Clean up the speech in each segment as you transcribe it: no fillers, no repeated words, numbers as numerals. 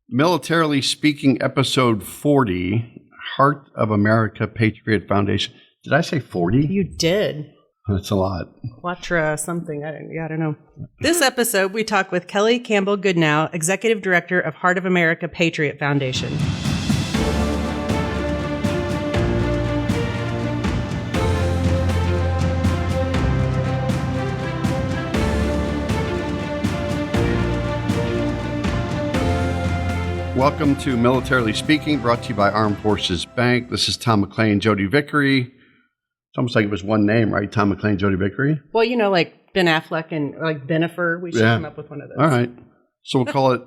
Militarily Speaking, episode 40, Heart of America Patriot Foundation. Did I say 40? You did. That's a lot. Quatra something. I don't know. This episode, we talk with Kelli Campbell-Goodnow, Executive Director of Heart of America Patriot Foundation. Welcome to Militarily Speaking, brought to you by Armed Forces Bank. This is Tom McLean, Jodi Vickery. It's almost like it was one name, right? Tom McLean, Jodi Vickery. Well, you know, like Ben Affleck and like Benifer. We should come up with one of those. All right. So we'll call it...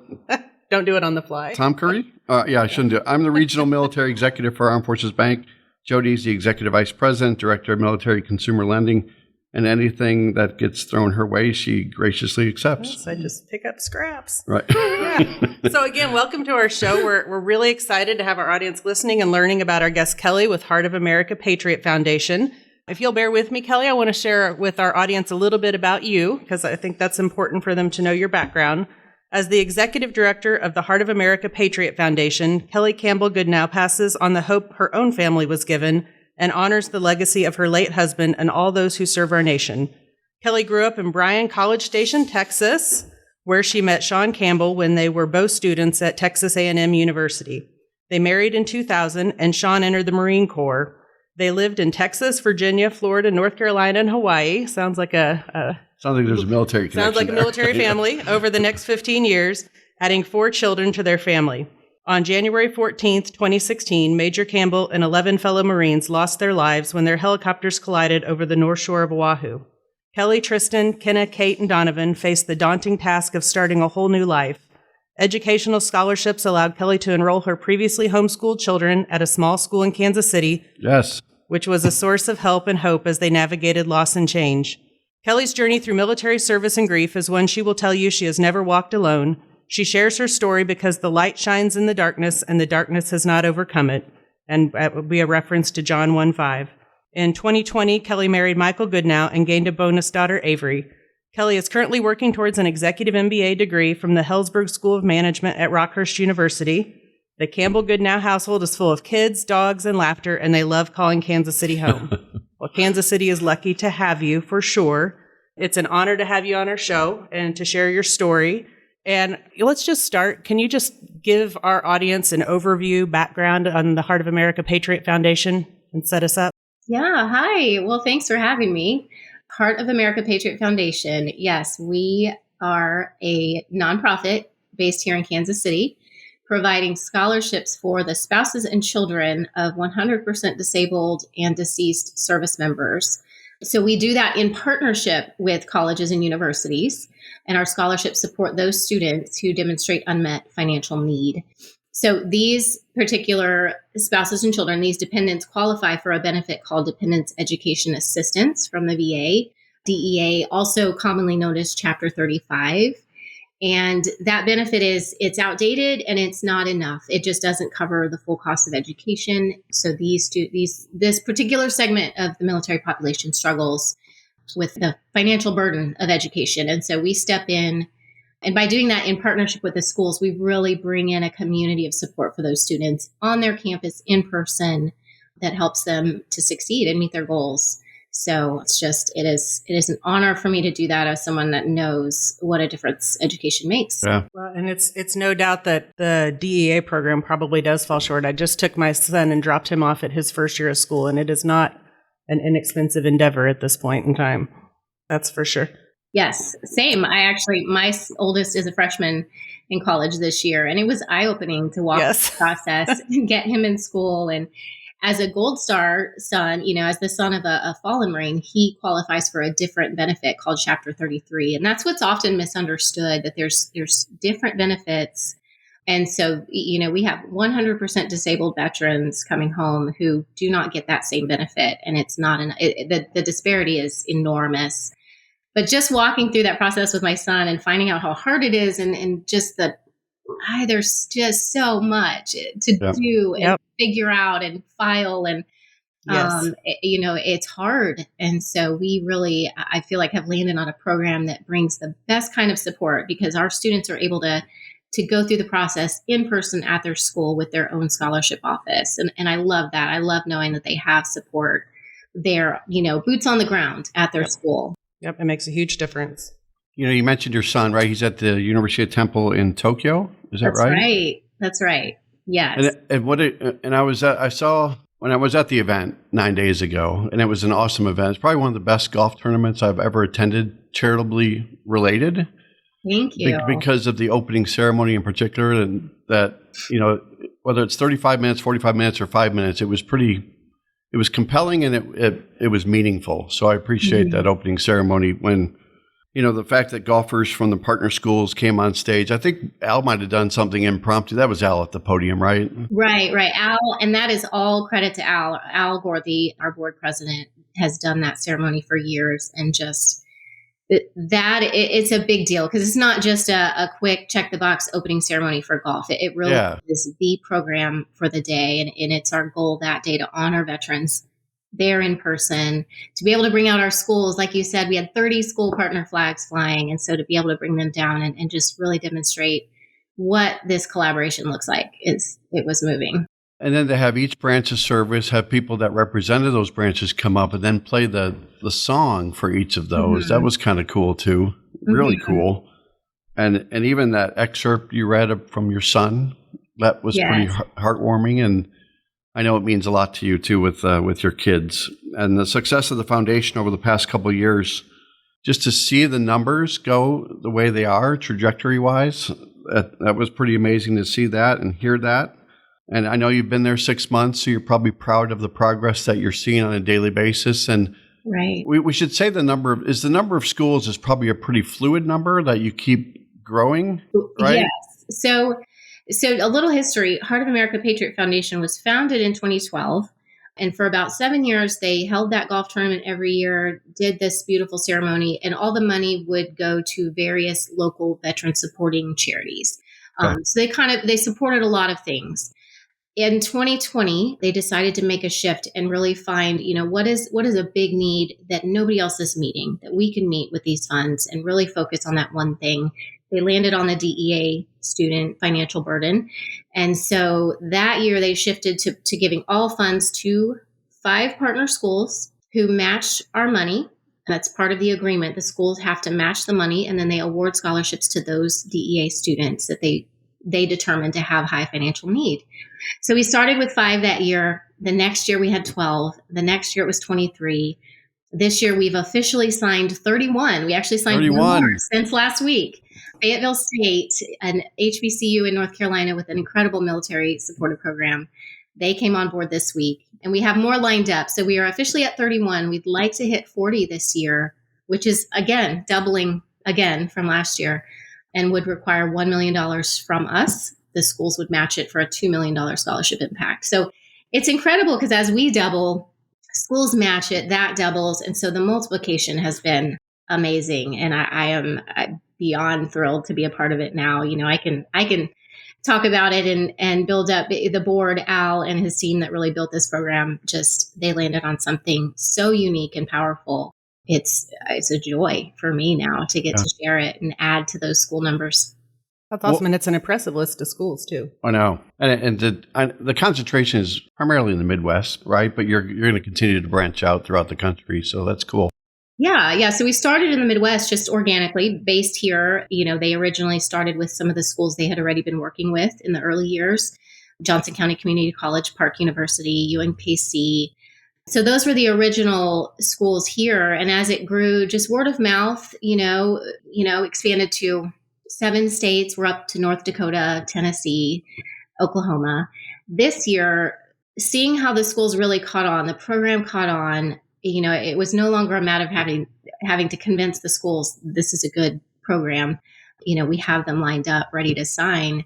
Don't do it on the fly. Tom Curry? I shouldn't do it. I'm the Regional Military Executive for Armed Forces Bank. Jodi's the Executive Vice President, Director of Military Consumer Lending. And anything that gets thrown her way, she graciously accepts. Yes, I just pick up scraps. Right. Yeah. So again, welcome to our show. We're really excited to have our audience listening and learning about our guest, Kelli, with Heart of America Patriot Foundation. If you'll bear with me, Kelli, I want to share with our audience a little bit about you, because I think that's important for them to know your background. As the Executive Director of the Heart of America Patriot Foundation, Kelli Campbell-Goodnow passes on the hope her own family was given and honors the legacy of her late husband and all those who serve our nation. Kelli grew up in Bryan, College Station, Texas, where she met Sean Campbell when they were both students at Texas A&M University. They married in 2000, and Sean entered the Marine Corps. They lived in Texas, Virginia, Florida, North Carolina, and Hawaii. Sounds like there's a military connection. Sounds like a military family over the next 15 years, adding 4 children to their family. On January 14th, 2016, Major Campbell and 11 fellow Marines lost their lives when their helicopters collided over the north shore of Oahu. Kelli, Tristan, Kenna, Kate, and Donovan faced the daunting task of starting a whole new life. Educational scholarships allowed Kelli to enroll her previously homeschooled children at a small school in Kansas City, yes, which was a source of help and hope as they navigated loss and change. Kelli's journey through military service and grief is one she will tell you she has never walked alone. She shares her story because the light shines in the darkness, and the darkness has not overcome it. And that would be a reference to John 1:5. In 2020, Kelli married Michael Goodnow and gained a bonus daughter, Avery. Kelli is currently working towards an executive MBA degree from the Hellsberg School of Management at Rockhurst University. The Campbell-Goodnow household is full of kids, dogs, and laughter, and they love calling Kansas City home. Well, Kansas City is lucky to have you, for sure. It's an honor to have you on our show and to share your story. And let's just start. Can you just give our audience an overview, background on the Heart of America Patriot Foundation and set us up? Yeah. Hi. Well, thanks for having me. Heart of America Patriot Foundation. Yes, we are a nonprofit based here in Kansas City, providing scholarships for the spouses and children of 100% disabled and deceased service members. So we do that in partnership with colleges and universities, and our scholarships support those students who demonstrate unmet financial need. So these particular spouses and children, these dependents, qualify for a benefit called Dependents Education Assistance from the VA, DEA, also commonly known as Chapter 35. And that benefit it's outdated and it's not enough. It just doesn't cover the full cost of education. So this particular segment of the military population struggles with the financial burden of education. And so we step in, and by doing that in partnership with the schools, we really bring in a community of support for those students on their campus in person that helps them to succeed and meet their goals. So it is an honor for me to do that as someone that knows what a difference education makes. Yeah. Well, and it's no doubt that the DEA program probably does fall short. I just took my son and dropped him off at his first year of school, and it is not an inexpensive endeavor at this point in time. That's for sure. Yes, same. My oldest is a freshman in college this year, and it was eye-opening to walk the process and get him in school. And as a Gold Star son, as the son of a fallen Marine, he qualifies for a different benefit called Chapter 33. And that's what's often misunderstood, that there's different benefits. And so, we have 100% disabled veterans coming home who do not get that same benefit. And it's not, the disparity is enormous. But just walking through that process with my son and finding out how hard it is and just there's just so much to do and figure out and file and it's hard. And so we really, I feel like, have landed on a program that brings the best kind of support, because our students are able to to go through the process in person at their school with their own scholarship office. And I love that. I love knowing that they have support there, boots on the ground at their school. Yep, it makes a huge difference. You mentioned your son, right? He's at the University of Temple in Tokyo. Is that That's right? right. That's right. Yes. And I saw when I was at the event 9 days ago, and it was an awesome event. It's probably one of the best golf tournaments I've ever attended, charitably related. Thank you. Because of the opening ceremony in particular, and that, whether it's 35 minutes, 45 minutes, or 5 minutes, it was compelling and it was meaningful. So I appreciate that opening ceremony when, the fact that golfers from the partner schools came on stage. I think Al might have done something impromptu. That was Al at the podium, right? Right. Al, and that is all credit to Al. Al Gorthy, our board president, has done that ceremony for years, and just it's a big deal because it's not just a quick check the box opening ceremony for golf. It really is the program for the day. And it's our goal that day to honor veterans there in person, to be able to bring out our schools. Like you said, we had 30 school partner flags flying. And so to be able to bring them down and just really demonstrate what this collaboration looks like, it was moving. And then to have each branch of service have people that represented those branches come up and then play the song for each of those. That was kind of cool too. Really cool. And even that excerpt you read from your son, that was pretty heartwarming. And I know it means a lot to you too with your kids and the success of the foundation over the past couple of years. Just to see the numbers go the way they are, trajectory wise, that was pretty amazing to see that and hear that. And I know you've been there 6 months, so you're probably proud of the progress that you're seeing on a daily basis. And we should say the number of schools is probably a pretty fluid number that you keep growing, right? Yes. So a little history. Heart of America Patriot Foundation was founded in 2012. And for about 7 years, they held that golf tournament every year, did this beautiful ceremony, and all the money would go to various local veteran supporting charities. So they supported a lot of things. In 2020, they decided to make a shift and really find, what is a big need that nobody else is meeting, that we can meet with these funds and really focus on that one thing. They landed on the DEA student financial burden. And so that year they shifted to giving all funds to 5 partner schools who match our money. That's part of the agreement. The schools have to match the money, and then they award scholarships to those DEA students that they determined to have high financial need. So we started with 5 that year. The next year we had 12. The next year it was 23. This year we've officially signed 31. We actually signed 31 more since last week. Fayetteville State, an HBCU in North Carolina with an incredible military supportive program, they came on board this week, and we have more lined up. So we are officially at 31. We'd like to hit 40 this year, which is, again, doubling again from last year, and would require $1 million from us. The schools would match it for a $2 million scholarship impact. So it's incredible because as we double, schools match it, that doubles. And so the multiplication has been amazing. And I am beyond thrilled to be a part of it now. I can talk about it and build up the board. Al and his team that really built this program, they landed on something so unique and powerful. It's a joy for me now to get to share it and add to those school numbers. That's awesome. And it's an impressive list of schools too. I know. And the concentration is primarily in the Midwest, right? But you're going to continue to branch out throughout the country. So that's cool. Yeah. So we started in the Midwest just organically based here. They originally started with some of the schools they had already been working with in the early years. Johnson County Community College, Park University, UNPC. So those were the original schools here. And as it grew, just word of mouth, expanded to 7 states. We're up to North Dakota, Tennessee, Oklahoma. This year, seeing how the schools really caught on, the program caught on, it was no longer a matter of having to convince the schools this is a good program. We have them lined up, ready to sign.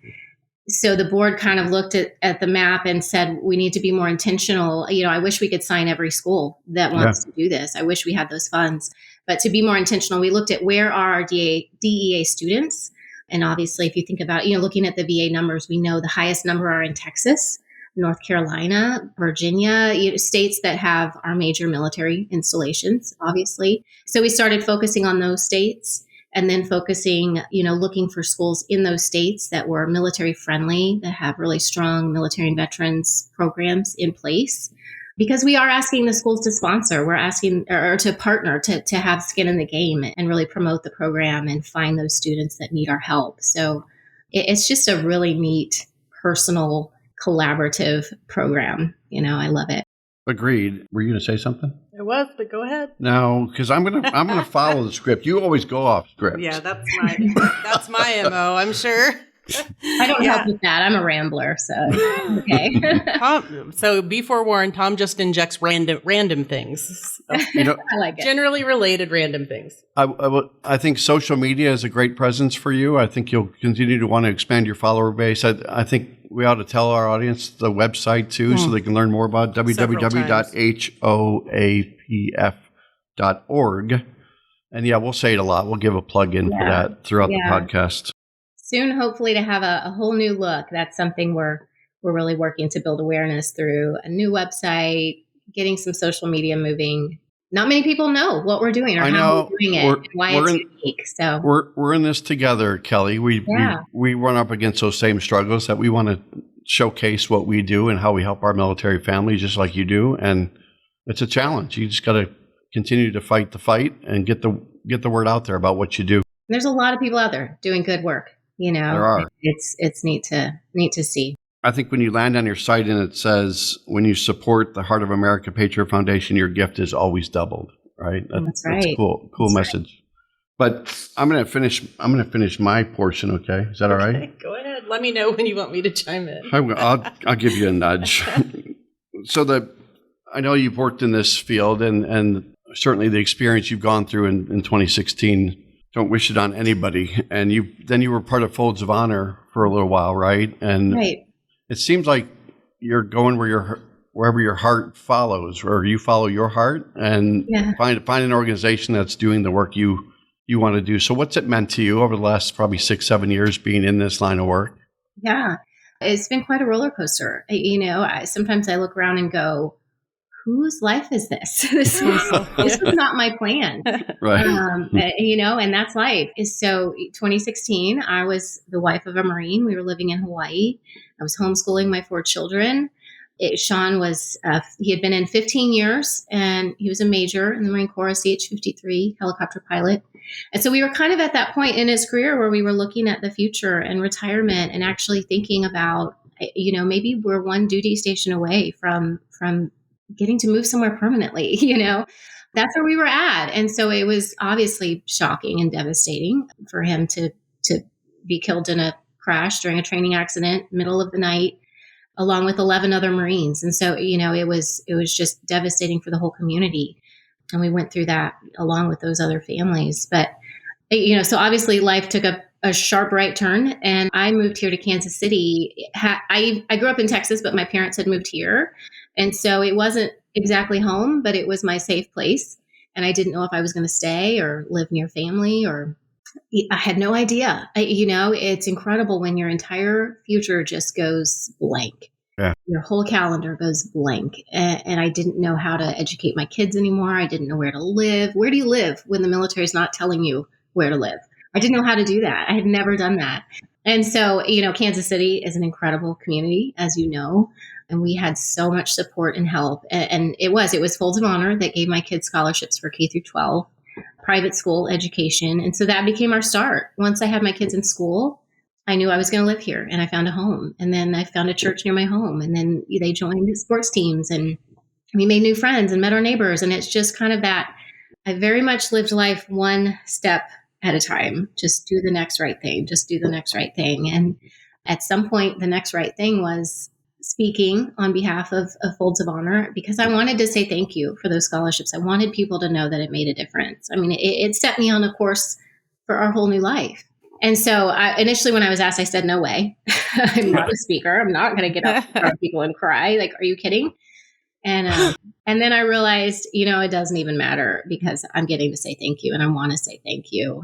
So the board kind of looked at the map and said, we need to be more intentional. I wish we could sign every school that wants to do this. I wish we had those funds. But to be more intentional, we looked at where are our DEA students. And obviously, if you think about, looking at the VA numbers, we know the highest number are in Texas, North Carolina, Virginia, states that have our major military installations, obviously. So we started focusing on those states and then focusing, looking for schools in those states that were military friendly, that have really strong military and veterans programs in place. Because we are asking the schools to sponsor, we're asking or to partner, to have skin in the game and really promote the program and find those students that need our help. So it's just a really neat, personal, collaborative program. I love it. Agreed. Were you going to say something? I was, but go ahead. No, because I'm gonna follow the script. You always go off script. Yeah, that's my MO, I'm sure. I don't help with that. I'm a rambler, so okay. Tom, so be forewarned, Tom just injects random things. So, I like it. Generally related random things. I think social media is a great presence for you. I think you'll continue to want to expand your follower base. I think we ought to tell our audience the website too, so they can learn more about www.hoapf.org. And we'll say it a lot. We'll give a plug in for that throughout the podcast. Soon, hopefully, to have a whole new look. That's something we're really working to build awareness through a new website, getting some social media moving. Not many people know what we're doing or how we're doing it and why it's unique. So we're in this together, Kelli. We run up against those same struggles that we want to showcase what we do and how we help our military families, just like you do. And it's a challenge. You just got to continue to fight the fight and get the word out there about what you do. There's a lot of people out there doing good work. There are. It's neat to see. I think when you land on your site and it says, when you support the Heart of America Patriot Foundation, your gift is always doubled, right? That's right. That's a cool message. Right. But I'm going to finish my portion. Okay. Is that all right? Go ahead. Let me know when you want me to chime in. I'll give you a nudge. So I know you've worked in this field and certainly the experience you've gone through in 2016, don't wish it on anybody. And you were part of Folds of Honor for a little while, right? And it seems like you're going wherever your heart follows, or you follow your heart and find an organization that's doing the work you want to do. So what's it meant to you over the last probably 6-7 years being in this line of work? Yeah, it's been quite a roller coaster. Sometimes I look around and go, whose life is this? This was not my plan. Right. And that's life. So 2016, I was the wife of a Marine. We were living in Hawaii. I was homeschooling my 4 children. Sean was, he had been in 15 years and he was a major in the Marine Corps, CH-53 helicopter pilot. And so we were kind of at that point in his career where we were looking at the future and retirement and actually thinking about, maybe we're one duty station away from getting to move somewhere permanently, that's where we were at. And so it was obviously shocking and devastating for him to be killed in a crash during a training accident, middle of the night, along with 11 other Marines. And so, it was just devastating for the whole community. And we went through that along with those other families. But, so obviously life took a sharp right turn and I moved here to Kansas City. I grew up in Texas, but my parents had moved here. And so it wasn't exactly home, but it was my safe place. And I didn't know if I was going to stay or live near family, or I had no idea. It's incredible when your entire future just goes blank. Yeah. Your whole calendar goes blank. And I didn't know how to educate my kids anymore. I didn't know where to live. Where do you live when the military is not telling you where to live? I didn't know how to do that. I had never done that. And so, Kansas City is an incredible community, as you know. And we had so much support and help. And it was Folds of Honor that gave my kids scholarships for K through 12, private school education. And so that became our start. Once I had my kids in school, I knew I was going to live here and I found a home. And then I found a church near my home. And then they joined the sports teams and we made new friends and met our neighbors. And it's just kind of that. I very much lived life one step at a time. Just do the next right thing. Just do the next right thing. And at some point, the next right thing was speaking on behalf of Folds of Honor, because I wanted to say thank you for those scholarships. I wanted people to know that it made a difference. I mean, it set me on a course for our whole new life. And so initially when I was asked, I said, no way. I'm not a speaker. I'm not going to get up in front of people and cry. Like, are you kidding? And then I realized, it doesn't even matter because I'm getting to say thank you and I want to say thank you.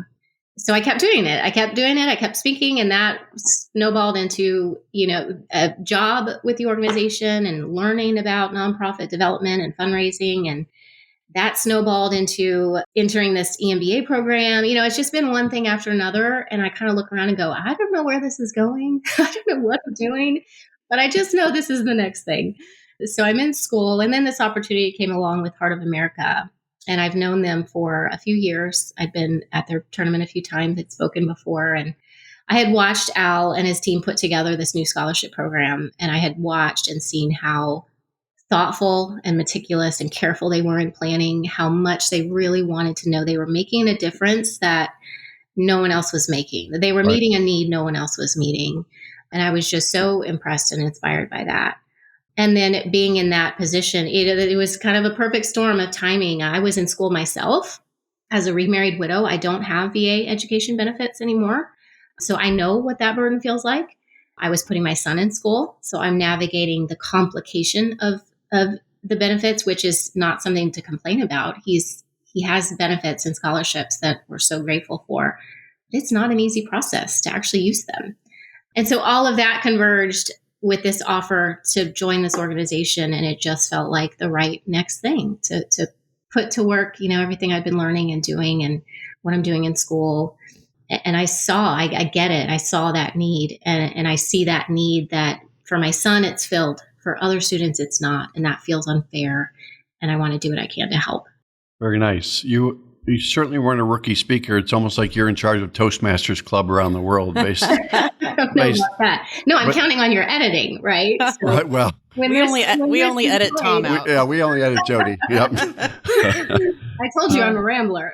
So I kept doing it. I kept speaking, and that snowballed into, a job with the organization and learning about nonprofit development and fundraising. And that snowballed into entering this EMBA program. It's just been one thing after another. And I kind of look around and go, I don't know where this is going. I don't know what I'm doing, but I just know this is the next thing. So I'm in school. And then this opportunity came along with Heart of America. And I've known them for a few years. I've been at their tournament a few times, had spoken before. And I had watched Al and his team put together this new scholarship program. And I had watched and seen how thoughtful and meticulous and careful they were in planning, how much they really wanted to know they were making a difference that no one else was making, that they were meeting a need no one else was meeting. And I was just so impressed and inspired by that. And then being in that position, it was kind of a perfect storm of timing. I was in school myself as a remarried widow. I don't have VA education benefits anymore. So I know what that burden feels like. I was putting my son in school. So I'm navigating the complication of the benefits, which is not something to complain about. He has benefits and scholarships that we're so grateful for. It's not an easy process to actually use them. And so all of that converged with this offer to join this organization. And it just felt like the right next thing to put to work, everything I've been learning and doing and what I'm doing in school. And I get it. I saw that need and I see that need that for my son, it's filled. For other students, it's not. And that feels unfair. And I want to do what I can to help. Very nice. You certainly weren't a rookie speaker. It's almost like you're in charge of Toastmasters Club around the world. I don't know about that. No, I'm counting on your editing, right? So right. Well, we only edit Tom out. We only edit Jodi. Yep. I told you I'm a rambler.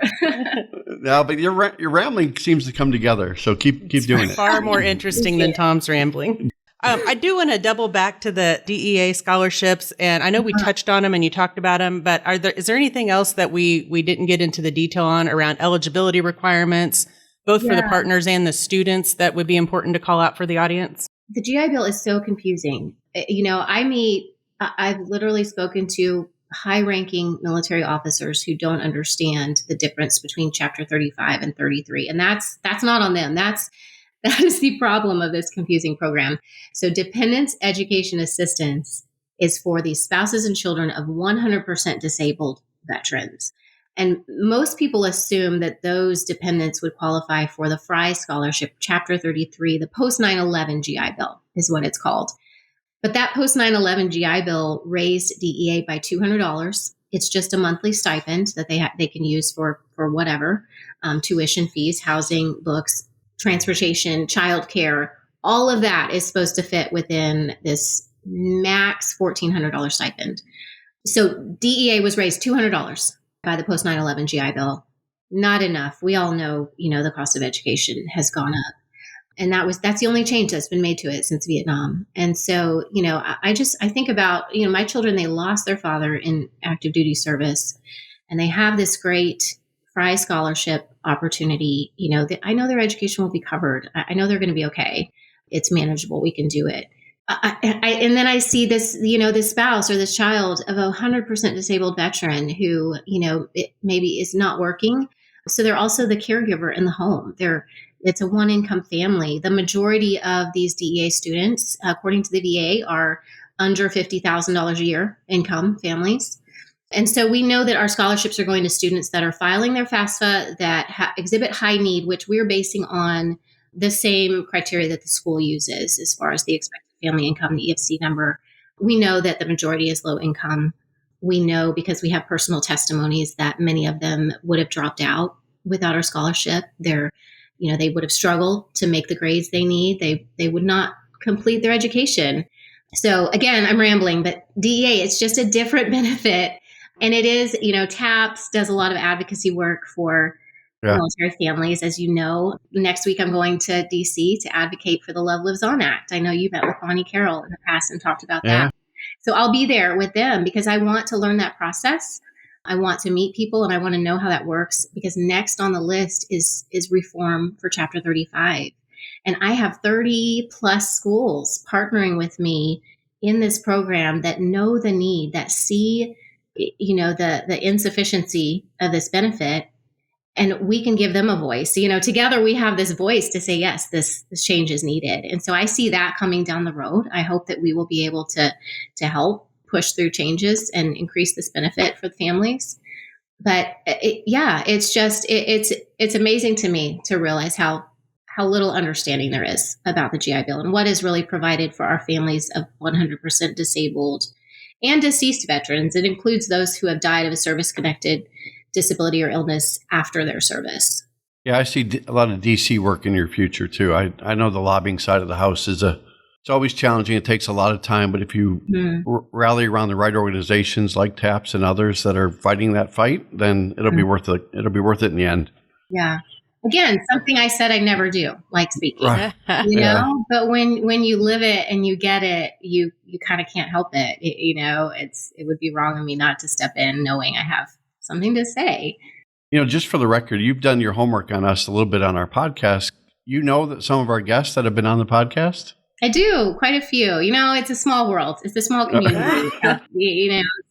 No, but your rambling seems to come together. So keep doing it. Far more interesting than Tom's rambling. I do want to double back to the DEA scholarships, and I know we touched on them and you talked about them, but is there anything else that we didn't get into the detail on around eligibility requirements, both for the partners and the students, that would be important to call out for the audience? The GI Bill is so confusing. I've literally spoken to high-ranking military officers who don't understand the difference between Chapter 35 and 33, and that's not on them. That is the problem of this confusing program. So dependents education assistance is for the spouses and children of 100% disabled veterans. And most people assume that those dependents would qualify for the Fry Scholarship, Chapter 33, the post 9/11 GI Bill is what it's called. But that post 9/11 GI Bill raised DEA by $200. It's just a monthly stipend that they can use for whatever, tuition fees, housing, books, transportation, childcare, all of that is supposed to fit within this max $1,400 stipend. So DEA was raised $200 by the post 9/11 GI Bill. Not enough. We all know, the cost of education has gone up. And that's the only change that's been made to it since Vietnam. And so, I think about, my children, they lost their father in active duty service, and they have this great Fry Scholarship opportunity. I know their education will be covered. I know they're going to be okay. It's manageable. We can do it. And then I see this, this spouse or this child of a 100% disabled veteran who, maybe is not working. So they're also the caregiver in the home. It's a one income family. The majority of these DEA students, according to the VA, are under $50,000 a year income families. And so we know that our scholarships are going to students that are filing their FAFSA that exhibit high need, which we're basing on the same criteria that the school uses as far as the expected family income, the EFC number. We know that the majority is low income. We know because we have personal testimonies that many of them would have dropped out without our scholarship. They would have struggled to make the grades they need. They would not complete their education. So again, I'm rambling, but DEA, it's just a different benefit. And it is, TAPS does a lot of advocacy work for military families. As you know, next week I'm going to DC to advocate for the Love Lives On Act. I know you met with Bonnie Carroll in the past and talked about that. So I'll be there with them because I want to learn that process. I want to meet people and I want to know how that works, because next on the list is reform for Chapter 35. And I have 30 plus schools partnering with me in this program that know the need, that see the insufficiency of this benefit, and we can give them a voice. Together we have this voice to say, yes, this change is needed. And so I see that coming down the road. I hope that we will be able to help push through changes and increase this benefit for the families. But it's amazing to me to realize how little understanding there is about the GI Bill and what is really provided for our families of 100% disabled and deceased veterans. It includes those who have died of a service-connected disability or illness after their service. Yeah, I see a lot of DC work in your future too. I know the lobbying side of the house it's always challenging. It takes a lot of time, but if you rally around the right organizations like TAPS and others that are fighting that fight, then it'll be worth it. It'll be worth it in the end. Yeah. Again, something I said I'd never do, like speaking, Right. But when you live it and you get it, you kind of can't help it. It would be wrong of me not to step in knowing I have something to say. Just for the record, you've done your homework on us a little bit on our podcast. You know that some of our guests that have been on the podcast? I do, quite a few. It's a small world. It's a small community,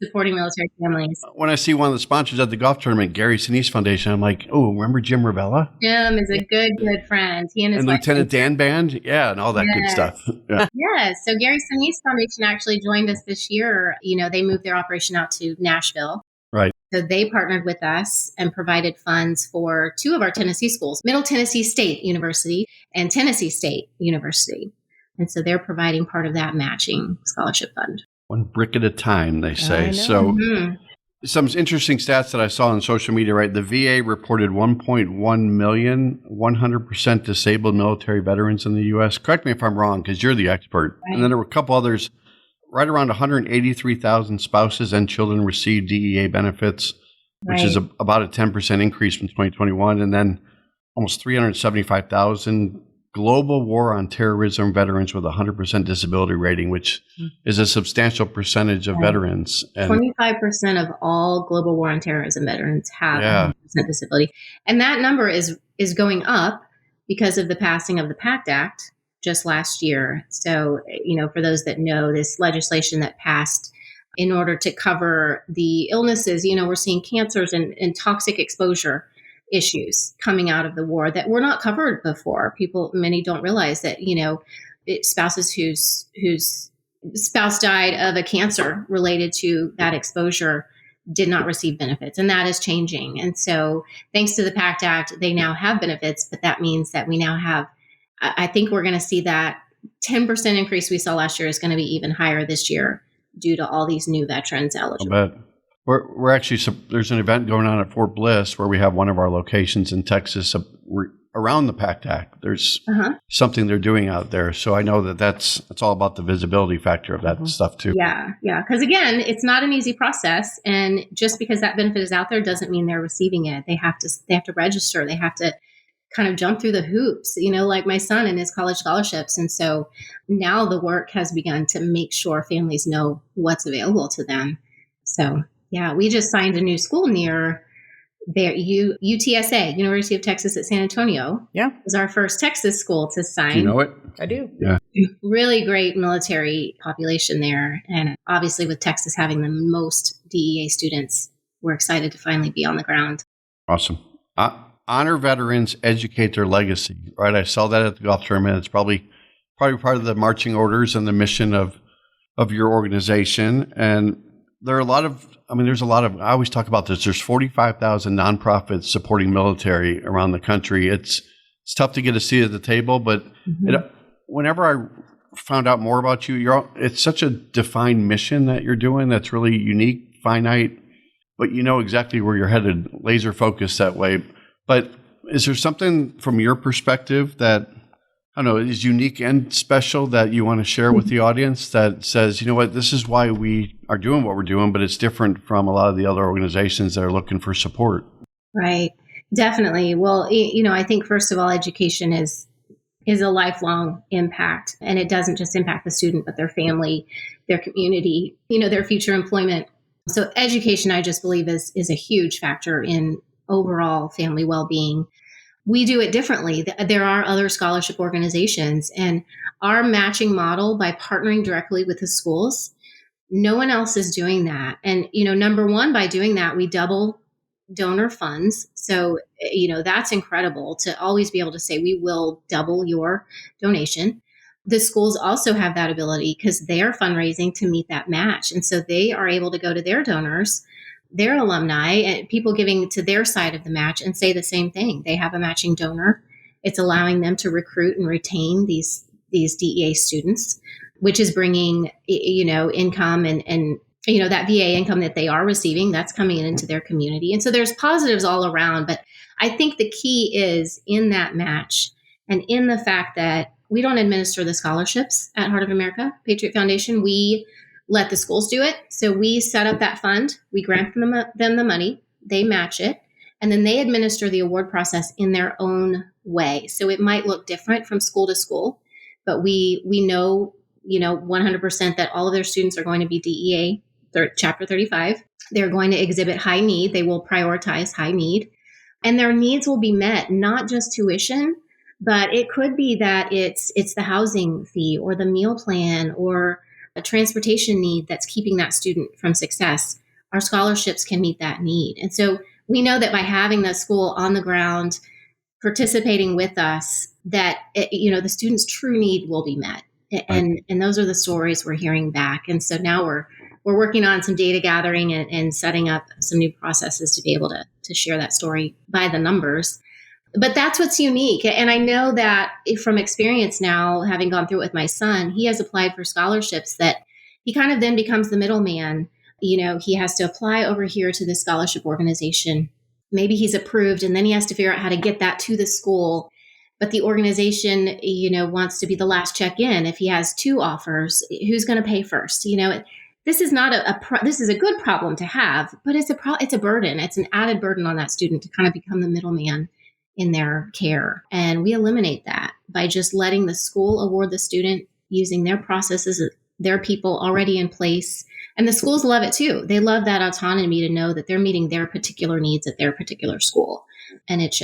supporting military families. When I see one of the sponsors at the golf tournament, Gary Sinise Foundation, I'm like, oh, remember Jim Ravella? Jim is a good friend. He and his wife, Lieutenant Dan Band? Yeah, and all that good stuff. Yeah. Yes. So Gary Sinise Foundation actually joined us this year. They moved their operation out to Nashville. Right. So they partnered with us and provided funds for two of our Tennessee schools, Middle Tennessee State University and Tennessee State University. And so they're providing part of that matching scholarship fund. One brick at a time, they say. So some interesting stats that I saw on social media, right? The VA reported 1.1 million 100% disabled military veterans in the U.S. Correct me if I'm wrong, because you're the expert. Right. And then there were a couple others. Right around 183,000 spouses and children received DEA benefits, which is about a 10% increase from 2021. And then almost 375,000 global war on terrorism veterans with a 100% disability rating, which is a substantial percentage of veterans. And 25% of all global war on terrorism veterans have 100% disability. And that number is going up because of the passing of the PACT Act just last year. So, for those that know, this legislation that passed in order to cover the illnesses, we're seeing cancers and toxic exposure issues coming out of the war that were not covered before. Many don't realize that, spouses whose spouse died of a cancer related to that exposure did not receive benefits. And that is changing. And so thanks to the PACT Act, they now have benefits, but that means that we now have, I think we're going to see that 10% increase we saw last year is going to be even higher this year due to all these new veterans eligible. I bet. We're actually, there's an event going on at Fort Bliss where we have one of our locations in Texas around the PACT Act. There's something they're doing out there. So I know that's all about the visibility factor of that stuff too. Yeah. Because again, it's not an easy process. And just because that benefit is out there doesn't mean they're receiving it. They have to register. They have to kind of jump through the hoops, like my son and his college scholarships. And so now the work has begun to make sure families know what's available to them. So yeah, we just signed a new school near there, UTSA, University of Texas at San Antonio. Yeah. It was our first Texas school to sign. Do you know it? I do. Yeah. Really great military population there. And obviously with Texas having the most DEA students, we're excited to finally be on the ground. Awesome. Honor veterans, educate their legacy, right? I saw that at the golf tournament. It's probably part of the marching orders and the mission of your organization. And there are there's a lot of, I always talk about this. There's 45,000 nonprofits supporting military around the country. It's tough to get a seat at the table, but whenever I found out more about you, it's such a defined mission that you're doing that's really unique, finite, but you know exactly where you're headed, laser focused that way. But is there something from your perspective that, I don't know, is unique and special that you want to share with the audience that says, you know what, this is why we are doing what we're doing, but it's different from a lot of the other organizations that are looking for support? Right. Definitely. Well, I think first of all, education is a lifelong impact, and it doesn't just impact the student, but their family, their community, their future employment. So education, I just believe is a huge factor in overall family well-being. We do it differently. There are other scholarship organizations, and our matching model by partnering directly with the schools, no one else is doing that. And, number one, by doing that, we double donor funds. So, that's incredible to always be able to say, we will double your donation. The schools also have that ability because they are fundraising to meet that match. And so they are able to go to their donors their alumni and people giving to their side of the match and say the same thing. They have a matching donor. It's allowing them to recruit and retain these DEA students, which is bringing, income and that VA income that they are receiving, that's coming into their community. And so there's positives all around. But I think the key is in that match and in the fact that we don't administer the scholarships at Heart of America Patriot Foundation. We let the schools do it. So we set up that fund. We grant them the money. They match it. And then they administer the award process in their own way. So it might look different from school to school, but we know, 100% that all of their students are going to be DEA Chapter 35. They're going to exhibit high need. They will prioritize high need. And their needs will be met, not just tuition, but it could be that it's the housing fee or the meal plan or a transportation need that's keeping that student from success. Our scholarships can meet that need. And so we know that by having the school on the ground, participating with us, that, the student's true need will be met. And those are the stories we're hearing back. And so now we're working on some data gathering and setting up some new processes to be able to share that story by the numbers. But that's what's unique. And I know that from experience now, having gone through it with my son, he has applied for scholarships that he kind of then becomes the middleman. He has to apply over here to the scholarship organization. Maybe he's approved, and then he has to figure out how to get that to the school. But the organization, wants to be the last check in. If he has two offers, who's going to pay first? This is not this is a good problem to have, but it's a burden. It's an added burden on that student to kind of become the middleman in their care. And we eliminate that by just letting the school award the student using their processes, their people already in place. And the schools love it too. They love that autonomy to know that they're meeting their particular needs at their particular school. And it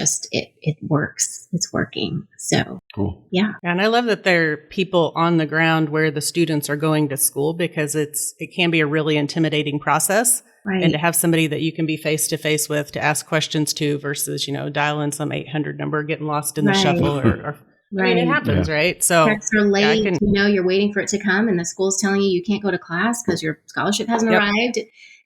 works. It's working. So cool. Yeah. And I love that there are people on the ground where the students are going to school, because it can be a really intimidating process. Right. And to have somebody that you can be face to face with to ask questions to versus, dialing some 800 number, getting lost in the shuffle or right. It happens, right? So texts are late, you're waiting for it to come and the school's telling you can't go to class because your scholarship hasn't arrived.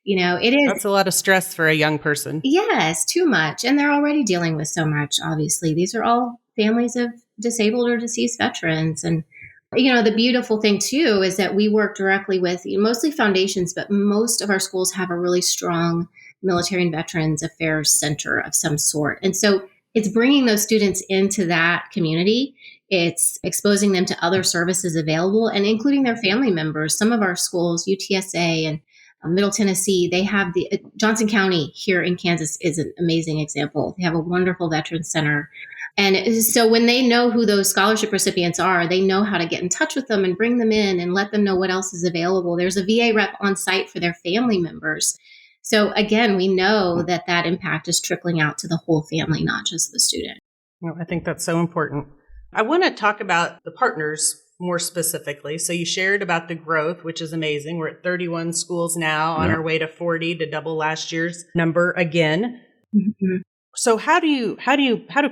It is. That's a lot of stress for a young person. Yes, too much. And they're already dealing with so much, obviously. These are all families of disabled or deceased veterans. And, the beautiful thing, too, is that we work directly with mostly foundations, but most of our schools have a really strong military and veterans affairs center of some sort. And so it's bringing those students into that community. It's exposing them to other services available and including their family members. Some of our schools, UTSA and Middle Tennessee, they have Johnson County here in Kansas is an amazing example. They have a wonderful veterans center. And so when they know who those scholarship recipients are, they know how to get in touch with them and bring them in and let them know what else is available. There's a VA rep on site for their family members. So again, we know that impact is trickling out to the whole family, not just the student. Well, I think that's so important. I want to talk about the partners more specifically. So you shared about the growth, which is amazing. We're at 31 schools now, on our way to 40, to double last year's number again. Mm-hmm. So how do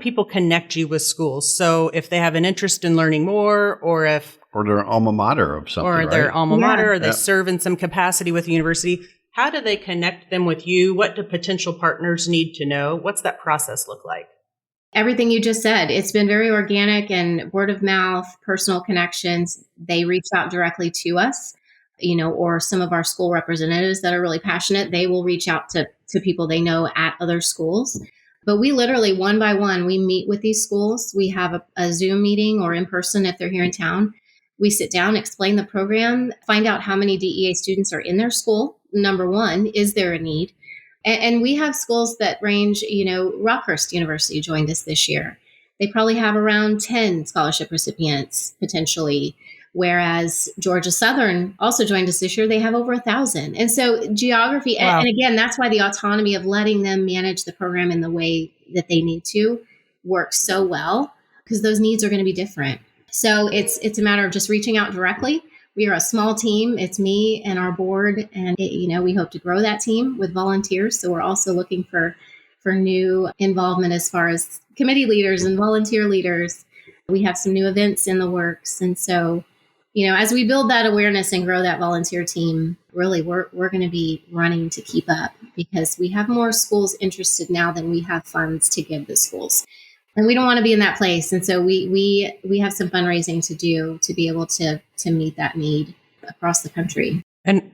people connect you with schools? So if they have an interest in learning more, or their alma mater of something, or their alma mater, or they Yep. serve in some capacity with the university, how do they connect them with you? What do potential partners need to know? What's that process look like? Everything you just said. It's been very organic and word of mouth, personal connections. They reach out directly to us, or some of our school representatives that are really passionate, they will reach out to people they know at other schools. But we literally, one by one, we meet with these schools. We have a Zoom meeting or in person if they're here in town. We sit down, explain the program, find out how many DEA students are in their school. Number one, is there a need? And we have schools that range, Rockhurst University joined us this year. They probably have around 10 scholarship recipients potentially, whereas Georgia Southern also joined us this year. They have over 1,000. And so geography, wow. And again, that's why the autonomy of letting them manage the program in the way that they need to works so well, because those needs are going to be different. So it's a matter of just reaching out directly. We are a small team. It's me and our board, and we hope to grow that team with volunteers. So we're also looking for new involvement as far as committee leaders and volunteer leaders. We have some new events in the works, and so as we build that awareness and grow that volunteer team, really we're going to be running to keep up, because we have more schools interested now than we have funds to give the schools. And we don't want to be in that place. And so we have some fundraising to do to be able to meet that need across the country. And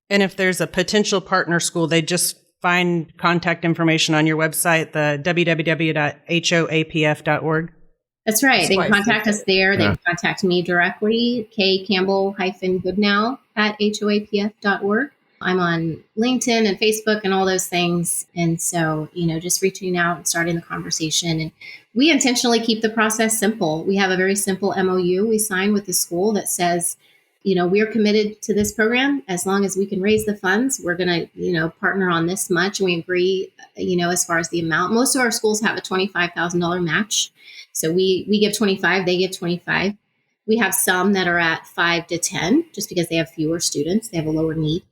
if there's a potential partner school, they just find contact information on your website, the www.hoapf.org. That's right. They can contact us there. They can contact me directly, Kelli Campbell-Goodnow at hoapf.org. I'm on LinkedIn and Facebook and all those things. And so, just reaching out and starting the conversation. And we intentionally keep the process simple. We have a very simple MOU we sign with the school that says, we're committed to this program. As long as we can raise the funds, we're going to, partner on this much. And we agree, as far as the amount. Most of our schools have a $25,000 match. So we give 25, they give 25. We have some that are at 5 to 10, just because they have fewer students. They have a lower need.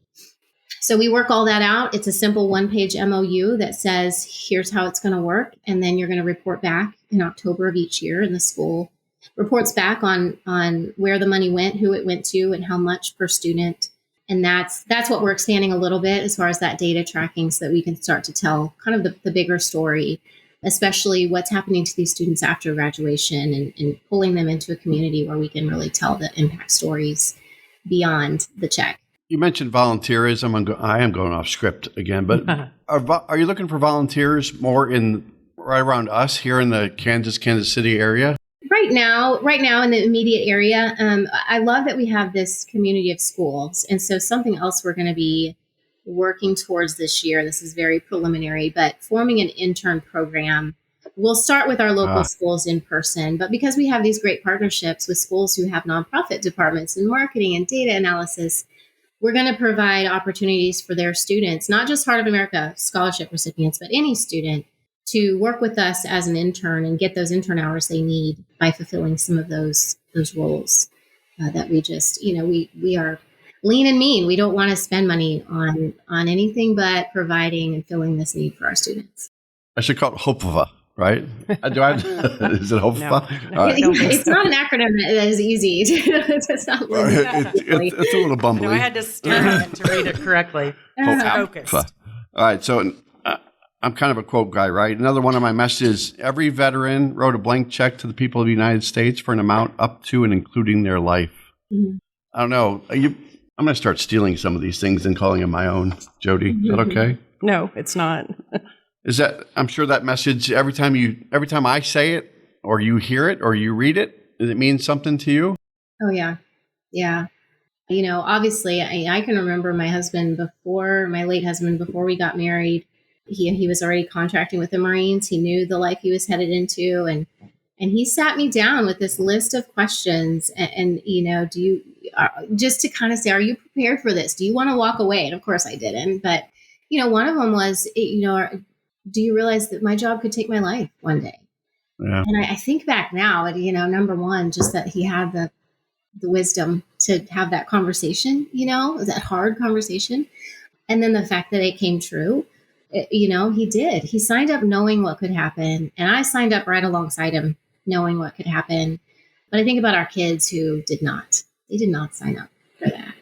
So we work all that out. It's a simple one-page MOU that says, here's how it's going to work. And then you're going to report back in October of each year, and the school reports back on where the money went, who it went to, and how much per student. And that's what we're expanding a little bit as far as that data tracking, so that we can start to tell kind of the bigger story, especially what's happening to these students after graduation, and pulling them into a community where we can really tell the impact stories beyond the check. You mentioned volunteerism. I am going off script again, but are you looking for volunteers more right around us here in the Kansas City area? Right now in the immediate area, I love that we have this community of schools. And so something else we're going to be working towards this year, this is very preliminary, but forming an intern program. We'll start with our local schools in person, but because we have these great partnerships with schools who have nonprofit departments in marketing and data analysis, we're going to provide opportunities for their students, not just Heart of America scholarship recipients, but any student, to work with us as an intern and get those intern hours they need by fulfilling some of those roles that we just, we are lean and mean. We don't want to spend money on anything but providing and filling this need for our students. I should call it HOPEVA, right? Is it HOPEVA? No, it's not an acronym that is easy. It's not it's a little bumbly. No, I had to stare at it to read it correctly. Focused. All right, so I'm kind of a quote guy, right? Another one of my messages: every veteran wrote a blank check to the people of the United States for an amount up to and including their life. Mm-hmm. I don't know. I'm going to start stealing some of these things and calling them my own. Jodi, is that okay? No, it's not. Is that? I'm sure that message every time I say it, or you hear it, or you read it, does it mean something to you? Oh yeah. Obviously, I can remember my late husband, before we got married. He was already contracting with the Marines. He knew the life he was headed into, and he sat me down with this list of questions. And do you just to kind of say, are you prepared for this? Do you want to walk away? And of course I didn't. But one of them was, do you realize that my job could take my life one day? Yeah. And I think back now, number one, just that he had the wisdom to have that conversation. That hard conversation, and then the fact that it came true. He did. He signed up knowing what could happen. And I signed up right alongside him, knowing what could happen. But I think about our kids who did not. They did not sign up for that,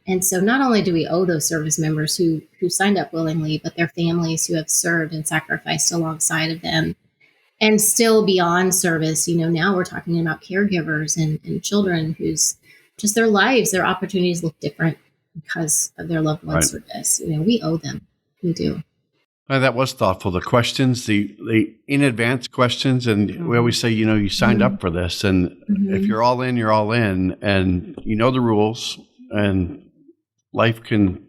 And so not only do we owe those service members who signed up willingly, but their families who have served and sacrificed alongside of them. And still beyond service, now we're talking about caregivers and children whose just their lives, their opportunities look different because of their loved ones' service. We owe them. We do. That was thoughtful. The questions, the in advance questions, and we always say, you signed up for this, and if you're all in, you're all in, and you know the rules, and life can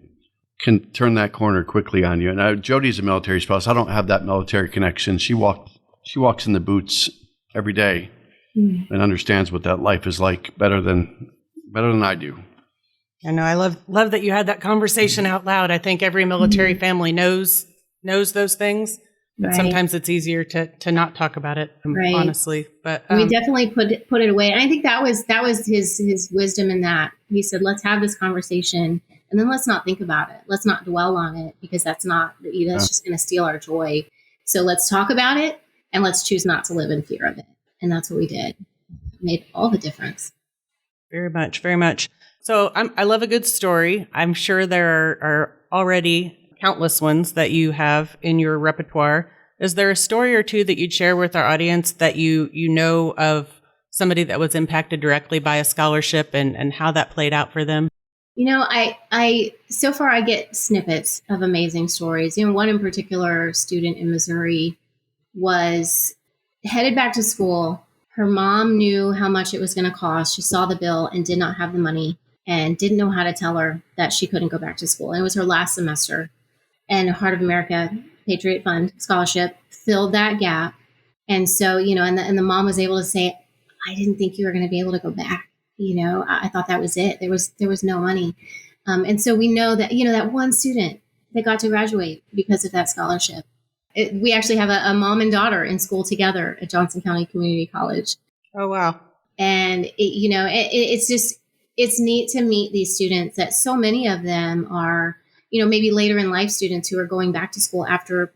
turn that corner quickly on you. And Jodi's a military spouse. I don't have that military connection. She walks in the boots every day and understands what that life is like better than I do. I know. I love that you had that conversation out loud. I think every military family knows those things, but sometimes it's easier to not talk about it, honestly. But we definitely put it away. And I think that was his wisdom in that. He said, let's have this conversation, and then let's not think about it. Let's not dwell on it, because that's just going to steal our joy. So let's talk about it, and let's choose not to live in fear of it. And that's what we did. It made all the difference. Very much, very much. So I love a good story. I'm sure there are already countless ones that you have in your repertoire. Is there a story or two that you'd share with our audience that you know of somebody that was impacted directly by a scholarship and how that played out for them? I so far I get snippets of amazing stories. One in particular student in Missouri was headed back to school. Her mom knew how much it was going to cost. She saw the bill and did not have the money and didn't know how to tell her that she couldn't go back to school. And it was her last semester. And Heart of America Patriot Fund scholarship filled that gap. And so, and the mom was able to say, I didn't think you were going to be able to go back. I thought that was it. There was no money. And so we know that, that one student that got to graduate because of that scholarship. We actually have a mom and daughter in school together at Johnson County Community College. Oh, wow. And, it's neat to meet these students that so many of them are, maybe later in life students who are going back to school after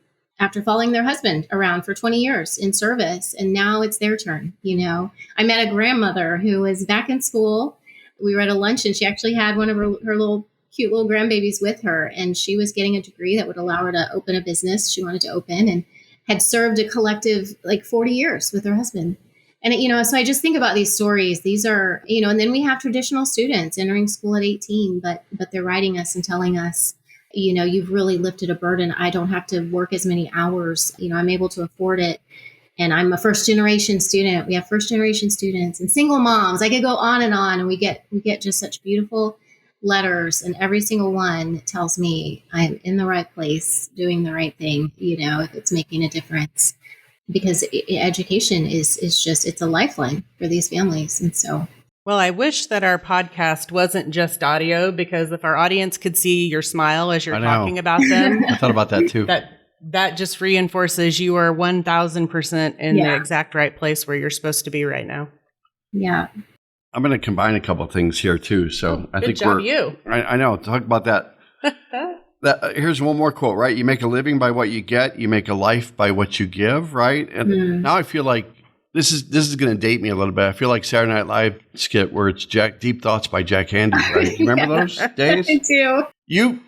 following their husband around for 20 years in service. And now it's their turn. I met a grandmother who was back in school. We were at a luncheon. She actually had one of her cute little grandbabies with her. And she was getting a degree that would allow her to open a business she wanted to open and had served a collective 40 years with her husband. And, so I just think about these stories. These are, and then we have traditional students entering school at 18, but they're writing us and telling us, you've really lifted a burden. I don't have to work as many hours. I'm able to afford it. And I'm a first generation student. We have first generation students and single moms. I could go on. And we get just such beautiful letters. And every single one tells me I'm in the right place, doing the right thing, if it's making a difference. Because education is just, it's a lifeline for these families. And so. Well, I wish that our podcast wasn't just audio, because if our audience could see your smile as you're talking about them. I thought about that too. That just reinforces you are 1,000% in the exact right place where you're supposed to be right now. Yeah. I'm going to combine a couple of things here too. So I think I know. Talk about that. Here's one more quote, right? You make a living by what you get. You make a life by what you give, right? And now I feel like this is going to date me a little bit. I feel like Saturday Night Live skit where it's Deep Thoughts by Jack Handey, right? You remember those days? I do.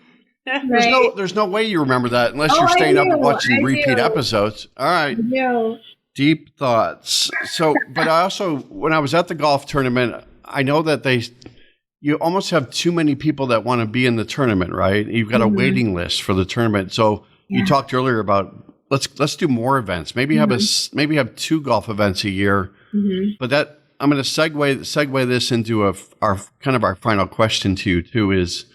There's no way you remember that unless you're staying up and watching repeat episodes. All right. I do. Deep Thoughts. So, but I also, when I was at the golf tournament, I know that you almost have too many people that want to be in the tournament, right? You've got a waiting list for the tournament. So you talked earlier about let's do more events. Maybe have 2 golf events a year. But that I'm going to segue this into our final question to you too is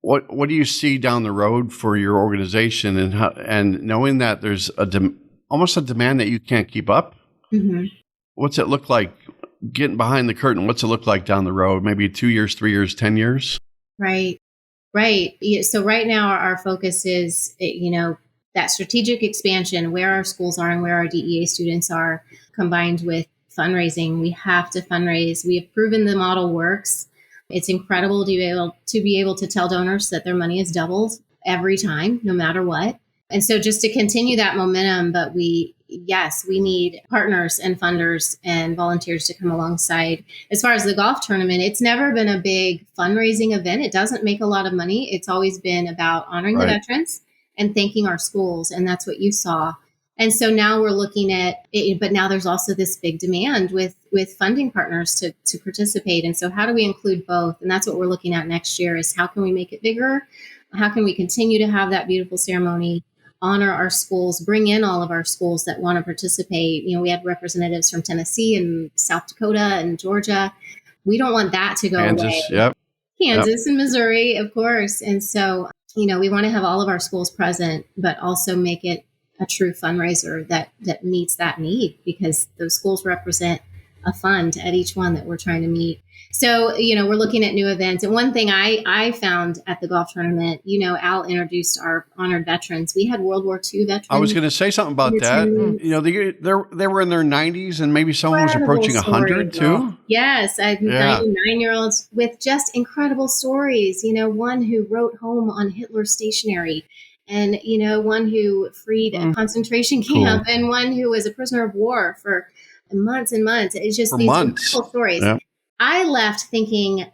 what do you see down the road for your organization and knowing that there's almost a demand that you can't keep up? What's it look like? Getting behind the curtain, what's it look like down the road? Maybe 2 years, 3 years, 10 years? Right. Yeah, so right now our focus is, that strategic expansion, where our schools are and where our DEA students are, combined with fundraising. We have to fundraise. We have proven the model works. It's incredible to be able to tell donors that their money is doubled every time, no matter what. And so just to continue that momentum, but we need partners and funders and volunteers to come alongside. As far as the golf tournament, it's never been a big fundraising event. It doesn't make a lot of money. It's always been about honoring the veterans and thanking our schools. And that's what you saw. And so now we're looking at it, but now there's also this big demand with funding partners to participate. And so how do we include both? And that's what we're looking at next year is how can we make it bigger? How can we continue to have that beautiful ceremony? Honor our schools, bring in all of our schools that want to participate. We had representatives from Tennessee and South Dakota and Georgia. We don't want that to go away. Kansas and Missouri, of course. And so, we want to have all of our schools present, but also make it a true fundraiser that meets that need because those schools represent a fund at each one that we're trying to meet. So, we're looking at new events. And one thing I found at the golf tournament, Al introduced our honored veterans. We had World War II veterans. I was going to say something about that. They were in their 90s and maybe someone was approaching 100 too. Yes. 99-year-olds with just incredible stories. One who wrote home on Hitler's stationery and, one who freed a concentration camp and one who was a prisoner of war for months and months. It's just these incredible stories. Yeah. I left thinking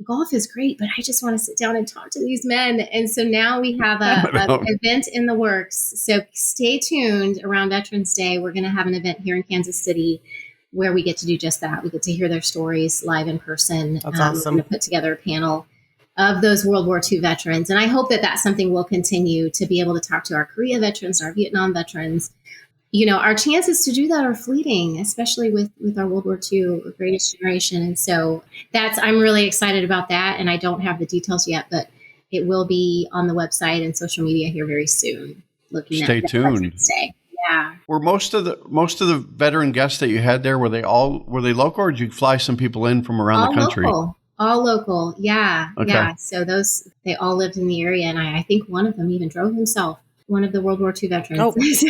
golf is great, but I just want to sit down and talk to these men. And so now we have an event in the works. So stay tuned around Veterans Day. We're going to have an event here in Kansas City where we get to do just that. We get to hear their stories live in person. That's awesome. We're going to put together a panel of those World War II veterans. And I hope that that's something we'll continue to be able to talk to our Korea veterans, our Vietnam veterans. You know, our chances to do that are fleeting, especially with our World War II greatest generation. And so I'm really excited about that. And I don't have the details yet, but it will be on the website and social media here very soon. Stay tuned. Yeah. Were most of the veteran guests that you had there, were they local, or did you fly some people in from around the country? All local. Yeah. Okay. Yeah. So they all lived in the area. And I think one of them even drove himself. One of the World War II veterans. Oh. So,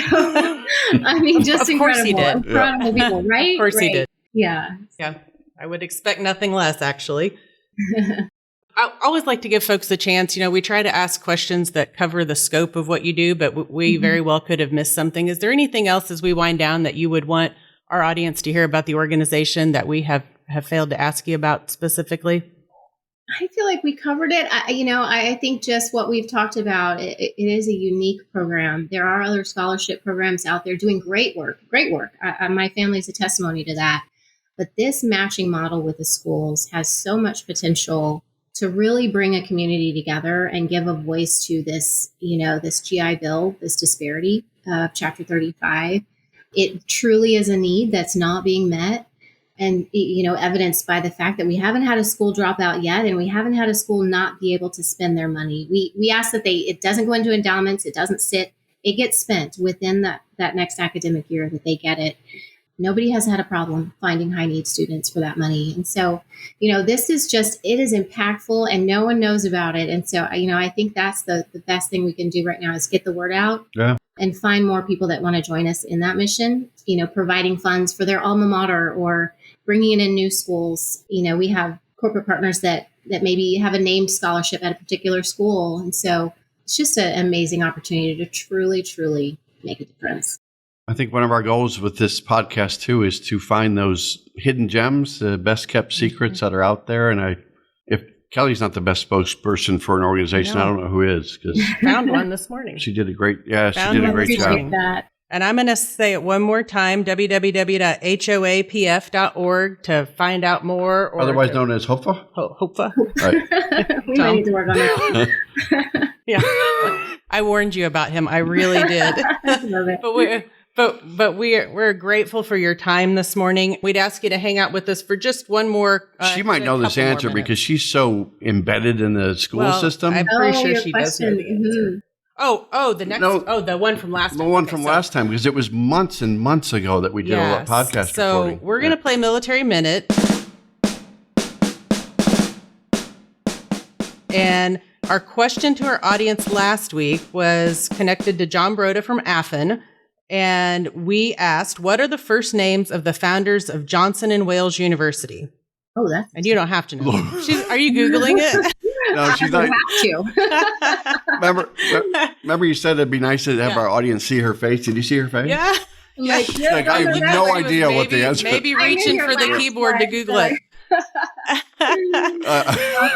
I mean, just incredible. He did. Incredible people, right? Of course he did. Yeah. Yeah. I would expect nothing less, actually. I always like to give folks a chance. You know, we try to ask questions that cover the scope of what you do, but we very well could have missed something. Is there anything else as we wind down that you would want our audience to hear about the organization that we have failed to ask you about specifically? I feel like we covered it. I think just what we've talked about, it is a unique program. There are other scholarship programs out there doing great work. My family is a testimony to that. But this matching model with the schools has so much potential to really bring a community together and give a voice to this, this GI Bill, this disparity of Chapter 35. It truly is a need that's not being met. And, evidenced by the fact that we haven't had a school drop out yet, and we haven't had a school not be able to spend their money. We ask that it doesn't go into endowments. It doesn't sit. It gets spent within that next academic year that they get it. Nobody has had a problem finding high need students for that money. And so, this is it is impactful and no one knows about it. And so, I think that's the best thing we can do right now is get the word out. Yeah. And find more people that want to join us in that mission, providing funds for their alma mater or bringing in new schools. We have corporate partners that maybe have a named scholarship at a particular school. And so it's just an amazing opportunity to truly, truly make a difference. I think one of our goals with this podcast, too, is to find those hidden gems, the best kept secrets that are out there. And if Kelly's not the best spokesperson for an organization, I don't know who is. Found one this morning. She did a great job. That. And I'm going to say it one more time, www.hoapf.org to find out more. Or otherwise known as HOPFA? HOPFA. Right. We might need to work on that. Yeah. I warned you about him. I really did. I love it. But we're grateful for your time this morning. We'd ask you to hang out with us for just one more. She might know this answer because she's so embedded in the school system. I'm pretty sure she does know the answer. Mm-hmm. The one from last time. The one from last time, because it was months and months ago that we did a podcast recording. So we're going to play Military Minute. And our question to our audience last week was connected to John Broda from Afen. And we asked, what are the first names of the founders of Johnson and Wales University? Oh, and you don't have to know. Are you Googling it? No, she's not. Have to. Remember you said it'd be nice to have our audience see her face. Did you see her face? Yeah. I have no idea what the answer is. Maybe reaching for the keyboard to Google it.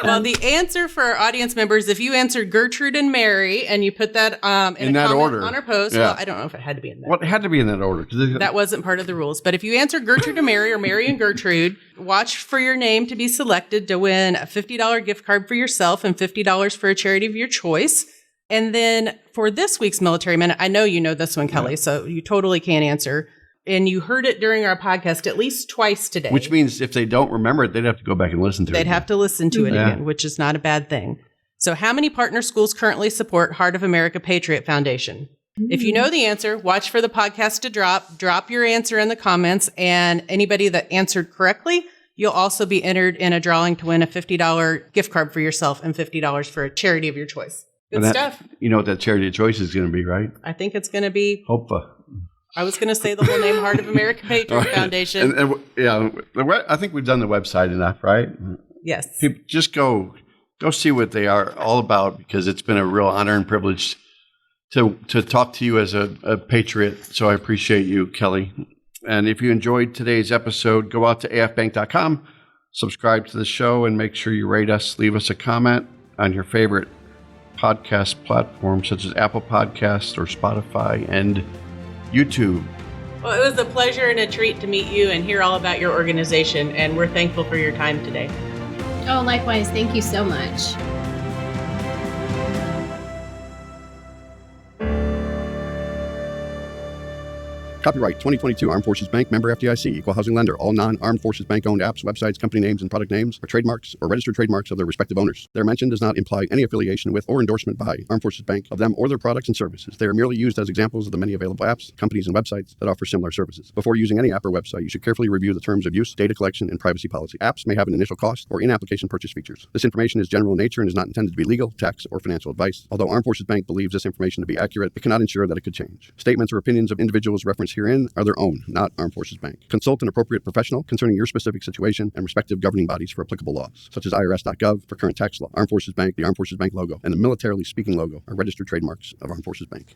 Well, the answer for our audience members, if you answered Gertrude and Mary and you put that in that order on our post, well, I don't know if it had to be in that. Well, it had to be in that order. That wasn't part of the rules. But if you answered Gertrude and Mary or Mary and Gertrude, watch for your name to be selected to win a $50 gift card for yourself and $50 for a charity of your choice. And then for this week's Military Minute, I know you know this one, Kelly, so you totally can't answer. And you heard it during our podcast at least twice today. Which means if they don't remember it, they'd have to go back and listen to it. They'd have to listen to it again, which is not a bad thing. So how many partner schools currently support Heart of America Patriot Foundation? If you know the answer, watch for the podcast to drop your answer in the comments. And anybody that answered correctly, you'll also be entered in a drawing to win a $50 gift card for yourself and $50 for a charity of your choice. Good stuff. You know what that charity of choice is going to be, right? I think it's going to be HOPFA. I was going to say the whole name, Heart of America Patriot Foundation. I think we've done the website enough, right? Yes. People just go see what they are all about, because it's been a real honor and privilege to talk to you as a patriot. So I appreciate you, Kelly. And if you enjoyed today's episode, go out to afbank.com, Subscribe to the show and make sure you rate us. Leave us a comment on your favorite podcast platforms such as Apple Podcasts or Spotify and YouTube. Well, it was a pleasure and a treat to meet you and hear all about your organization, and we're thankful for your time today. Oh, likewise. Thank you so much. Copyright 2022 Armed Forces Bank, member FDIC, equal housing lender. All non-Armed Forces Bank owned apps, websites, company names, and product names are trademarks or registered trademarks of their respective owners. Their mention does not imply any affiliation with or endorsement by Armed Forces Bank of them or their products and services. They are merely used as examples of the many available apps, companies, and websites that offer similar services. Before using any app or website, you should carefully review the terms of use, data collection, and privacy policy. Apps may have an initial cost or in-application purchase features. This information is general in nature and is not intended to be legal, tax, or financial advice. Although Armed Forces Bank believes this information to be accurate, it cannot ensure that it could change. Statements or opinions of individuals referenced herein are their own, not Armed Forces Bank. Consult an appropriate professional concerning your specific situation and respective governing bodies for applicable laws, such as IRS.gov for current tax law. Armed Forces Bank, the Armed Forces Bank logo, and the Militarily Speaking logo are registered trademarks of Armed Forces Bank.